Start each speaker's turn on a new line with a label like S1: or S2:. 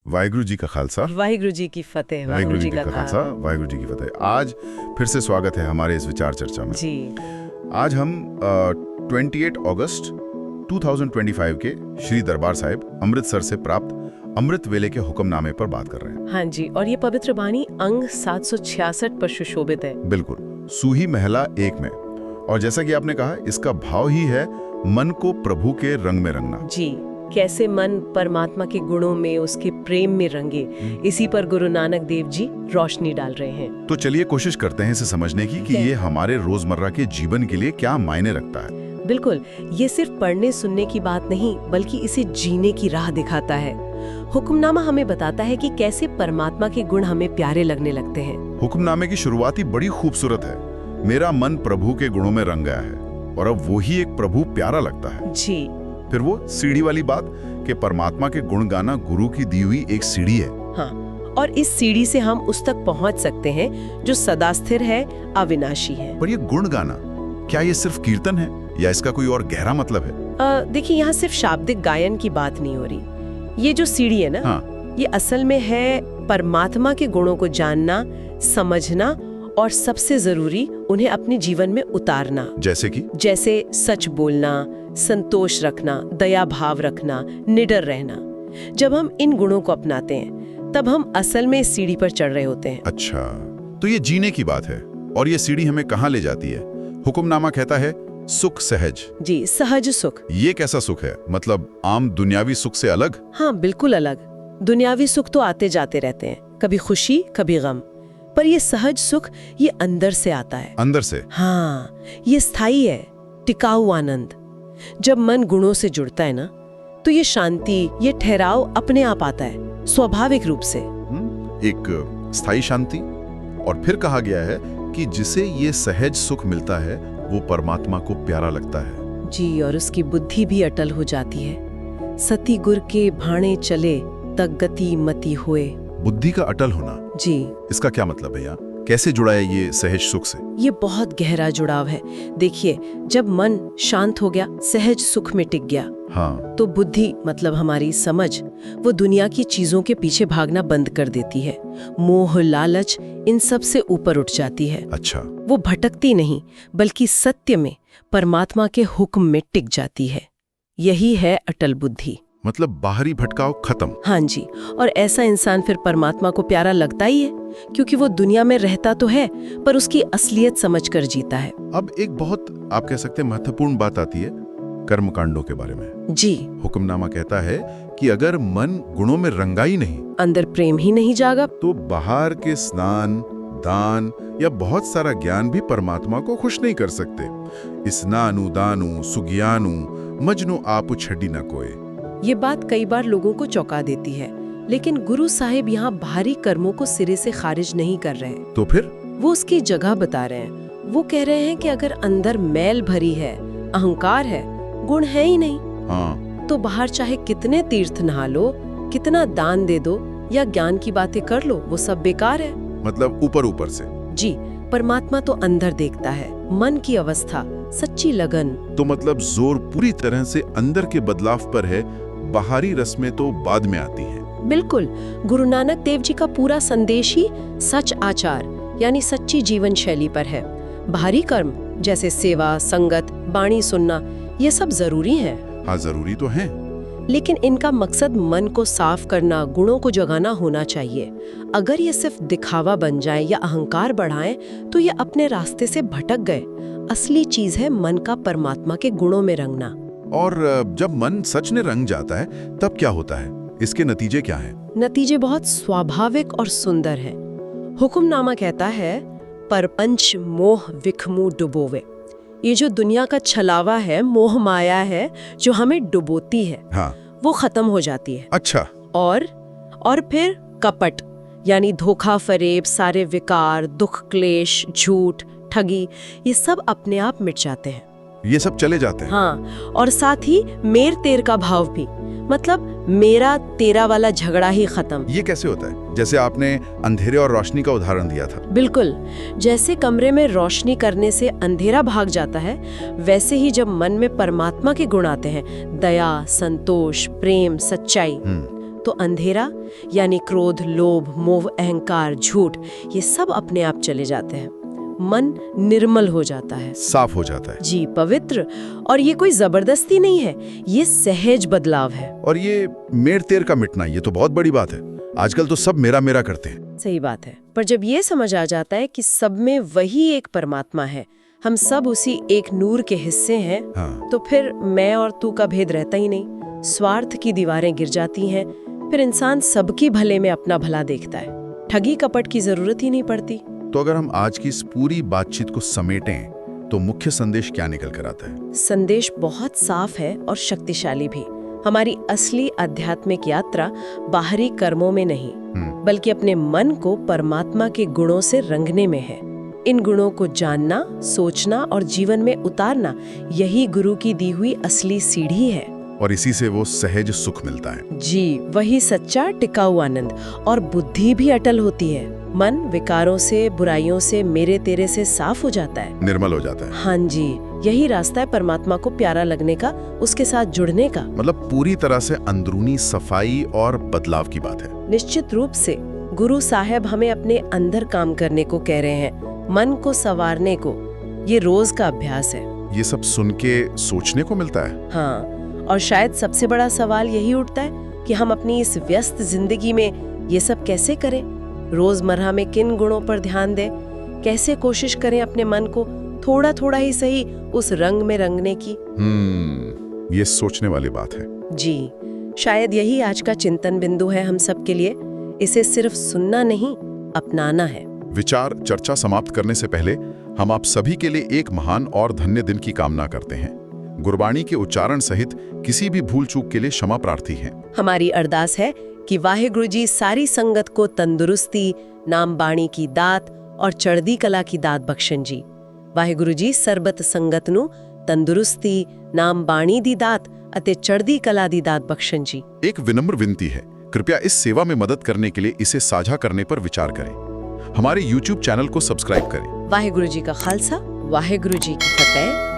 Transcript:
S1: वाहिगुरु जी का खालसा,
S2: वाहिगुरु जी की फतेह,
S1: वाहिगुरु जी का खालसा, वाहिगुरु जी की फतेह। आज फिर से स्वागत है हमारे इस विचार चर्चा में।
S2: जी।
S1: आज हम 28 अगस्त 2025 के श्री दरबार साहिब अमृतसर से प्राप्त अमृत वेले के हुक्मनामे पर बात कर रहे हैं।
S2: हाँ जी, और ये पवित्र बानी अंग 766 पर सुशोभित है।
S1: बिल्कुल, सूही महला 1 में। और जैसा कि आपने कहा, इसका भाव ही है मन को प्रभु के रंग में रंगना।
S2: जी, कैसे मन परमात्मा के गुणों में, उसके प्रेम में रंगे, इसी पर गुरु नानक देव जी रोशनी डाल रहे हैं।
S1: तो चलिए कोशिश करते हैं इसे समझने की कि ये हमारे रोजमर्रा के जीवन के लिए क्या मायने रखता है।
S2: बिल्कुल, ये सिर्फ पढ़ने सुनने की बात नहीं, बल्कि इसे जीने की राह दिखाता है। हुक्मनामा हमें बताता है कि कैसे परमात्मा के गुण हमें प्यारे लगने लगते हैं।
S1: हुक्मनामे की शुरुआत ही बड़ी खूबसूरत है। मेरा मन प्रभु के गुणों में रंग गया है, और अब वही एक प्रभु प्यारा लगता है।
S2: जी।
S1: फिर वो सीढ़ी वाली बात कि परमात्मा के गुण गाना गुरु की दी हुई एक सीढ़ी है।
S2: हाँ, और इस सीढ़ी से हम उस तक पहुंच सकते हैं जो सदा स्थिर है, अविनाशी है।
S1: पर ये गुण गाना, क्या ये सिर्फ कीर्तन है या इसका कोई और गहरा मतलब है?
S2: देखिए, यहाँ सिर्फ शाब्दिक गायन की बात नहीं हो रही। ये जो सीढ़ी है ना,
S1: हाँ।
S2: ये असल में है परमात्मा के गुणों को जानना, समझना और सबसे जरूरी उन्हें अपने जीवन में उतारना। जैसे सच बोलना, संतोष रखना, दया भाव रखना, निडर रहना। जब हम इन गुणों को अपनाते हैं, तब हम असल में इस सीढ़ी पर चढ़ रहे होते हैं।
S1: अच्छा, तो ये जीने की बात है। और ये सीढ़ी हमें कहाँ ले जाती है? हुक्मनामा कहता है सुख सहज।
S2: जी, सहज सुख।
S1: ये कैसा सुख है? मतलब आम दुनियावी सुख से अलग?
S2: हाँ, बिल्कुल अलग। दुनियावी सुख तो आते जाते रहते हैं, कभी खुशी कभी गम। पर ये सहज सुख, ये अंदर से आता है।
S1: अंदर से?
S2: हाँ, ये स्थायी है, टिकाऊ आनंद। जब मन गुणों से जुड़ता है ना, तो ये शांति, ये ठहराव अपने आप आता है, स्वाभाविक रूप से।
S1: एक स्थायी शांति। और फिर कहा गया है कि जिसे ये सहज सुख मिलता है, वो परमात्मा को प्यारा लगता है।
S2: जी, और उसकी बुद्धि भी अटल हो जाती है। सती गुर के भाणे चले, तक गति मति होए।
S1: बुद्धि का अटल होना।
S2: जी।
S1: इसका क्या मतलब है? यहाँ कैसे जुड़ा है ये सहज सुख से?
S2: ये बहुत गहरा जुड़ाव है। देखिए, जब मन शांत हो गया, सहज सुख में टिक गया,
S1: हाँ,
S2: तो बुद्धि मतलब हमारी समझ, वो दुनिया की चीजों के पीछे भागना बंद कर देती है। मोह, लालच, इन सब से ऊपर उठ जाती है।
S1: अच्छा।
S2: वो भटकती नहीं, बल्कि सत्य में, परमात्मा के हुक्म में टिक जाती है। यही है अटल बुद्धि।
S1: मतलब बाहरी भटकाव खत्म।
S2: हाँ जी, और ऐसा इंसान फिर परमात्मा को प्यारा लगता ही है, क्योंकि वो दुनिया में रहता तो है, पर उसकी असलियत समझकर जीता है।
S1: अब एक बहुत, आप कह सकते हैं, महत्वपूर्ण बात आती है कर्मकांडों के बारे में।
S2: जी।
S1: हुक्मनामा कहता है कि अगर मन गुणों में रंगा ही नहीं,
S2: अंदर प्रेम ही नहीं जागा,
S1: तो बाहर के स्नान, दान या बहुत सारा ज्ञान भी परमात्मा को खुश नहीं कर सकते। स्नानु दानु सुज्ञानु मजनु आपु छड़ी न कोय।
S2: ये बात कई बार लोगों को चौंका देती है, लेकिन गुरु साहिब यहाँ बाहरी कर्मों को सिरे से खारिज नहीं कर रहे।
S1: तो फिर
S2: वो उसकी जगह बता रहे हैं। वो कह रहे हैं कि अगर अंदर मैल भरी है, अहंकार है, गुण है ही नहीं,
S1: हाँ,
S2: तो बाहर चाहे कितने तीर्थ नहा लो, कितना दान दे दो या ज्ञान की बातें कर लो, वो सब बेकार है।
S1: मतलब ऊपर ऊपर से।
S2: जी, परमात्मा तो अंदर देखता है, मन की अवस्था, सच्ची लगन।
S1: तो मतलब जोर पूरी तरह से अंदर के बदलाव पर है, बाहरी रस्में तो बाद में आती हैं।
S2: बिल्कुल, गुरु नानक देव जी का पूरा संदेश ही सच आचार यानी सच्ची जीवन शैली पर है। बाहरी कर्म जैसे सेवा, संगत, बाणी सुनना, ये सब जरूरी हैं।
S1: हाँ, जरूरी तो हैं,
S2: लेकिन इनका मकसद मन को साफ करना, गुणों को जगाना होना चाहिए। अगर ये सिर्फ दिखावा बन जाए या अहंकार बढ़ाएं, तो ये अपने रास्ते से भटक गए। असली चीज है मन का परमात्मा के गुणों में रंगना।
S1: और जब मन सच में रंग जाता है, तब क्या होता है? इसके नतीजे क्या हैं?
S2: नतीजे बहुत स्वाभाविक और सुंदर हैं। हुक्मनामा कहता है, परपंच मोह विखमु डुबोवे। ये जो दुनिया का छलावा है, मोह माया है, जो हमें डुबोती है,
S1: हाँ,
S2: वो खत्म हो जाती है।
S1: अच्छा।
S2: और फिर कपट यानी धोखा फरेब, सारे विकार, दुख, क्लेश, झूठ, ठगी, ये सब अपने आप मिट जाते हैं।
S1: ये सब चले जाते हैं।
S2: हाँ, और साथ ही मेर तेर का भाव भी, मतलब मेरा तेरा वाला झगड़ा ही खत्म।
S1: ये कैसे होता है? जैसे आपने अंधेरे और रोशनी का उदाहरण दिया था।
S2: बिल्कुल, जैसे कमरे में रोशनी करने से अंधेरा भाग जाता है, वैसे ही जब मन में परमात्मा के गुण आते हैं, दया, संतोष, प्रेम, सच्चाई, तो तो अंधेरा यानी क्रोध, लोभ, मोह, अहंकार, झूठ, ये सब अपने आप चले जाते हैं। मन निर्मल हो जाता है,
S1: साफ हो जाता है।
S2: जी, पवित्र। और ये कोई जबरदस्ती नहीं है, ये सहज बदलाव है।
S1: और ये मेर तेर का मिटना, ये तो बहुत बड़ी बात है। आजकल तो सब मेरा मेरा करते हैं।
S2: सही बात है, पर जब ये समझ आ जाता है कि सब में वही एक परमात्मा है, हम सब उसी एक नूर के हिस्से हैं,
S1: हाँ।
S2: तो फिर मैं और तू का भेद रहता ही नहीं। स्वार्थ की दीवारें गिर जाती हैं, फिर इंसान सबकी भले में अपना भला देखता है। ठगी कपट की जरूरत ही नहीं पड़ती।
S1: तो अगर हम आज की इस पूरी बातचीत को समेटें तो मुख्य संदेश क्या निकल कर आता है?
S2: संदेश बहुत साफ है और शक्तिशाली भी। हमारी असली आध्यात्मिक यात्रा बाहरी कर्मों में नहीं, बल्कि अपने मन को परमात्मा के गुणों से रंगने में है। इन गुणों को जानना, सोचना और जीवन में उतारना, यही गुरु की दी हुई असली सीढ़ी है।
S1: और इसी से वो सहज सुख मिलता है।
S2: जी, वही सच्चा टिकाऊ आनंद। और बुद्धि भी अटल होती है। मन विकारों से, बुराइयों से, मेरे तेरे से साफ हो जाता है,
S1: निर्मल हो जाता है।
S2: हाँ जी, यही रास्ता है परमात्मा को प्यारा लगने का, उसके साथ जुड़ने का।
S1: मतलब पूरी तरह से अंदरूनी सफाई और बदलाव की बात है।
S2: निश्चित रूप से गुरु साहब हमें अपने अंदर काम करने को कह रहे हैं, मन को संवारने को। ये रोज का अभ्यास है।
S1: ये सब सुन के सोचने को मिलता है।
S2: हाँ, और शायद सबसे बड़ा सवाल यही उठता है कि हम अपनी इस व्यस्त जिंदगी में ये सब कैसे करें। रोजमर्रा में किन गुणों पर ध्यान दें, कैसे कोशिश करें अपने मन को थोड़ा थोड़ा ही सही उस रंग में रंगने की।
S1: ये सोचने वाली बात है।
S2: जी, शायद यही आज का चिंतन बिंदु है हम सब के लिए। इसे सिर्फ सुनना नहीं, अपनाना है।
S1: विचार चर्चा समाप्त करने से पहले हम आप सभी के लिए एक महान और धन्य दिन की कामना करते हैं। गुरबाणी के उच्चारण सहित किसी भी भूल चूक के लिए क्षमा प्रार्थी हैं।
S2: हमारी अरदास है कि वाहेगुरु जी सारी संगत को तंदुरुस्ती, नाम बाणी की दात और चढ़दी कला की दात बख्शन जी। वाहेगुरु जी सरबत संगत ਨੂੰ तंदुरुस्ती, नाम बाणी दी दात ਅਤੇ चढ़दी कला दी दात बख्शन जी।
S1: एक विनम्र विनती है, कृपया इस सेवा में मदद करने के लिए इसे साझा करने पर विचार करें। हमारे YouTube चैनल को सब्सक्राइब करें।
S2: वाहेगुरु जी का खालसा, वाहेगुरु जी की फतेह।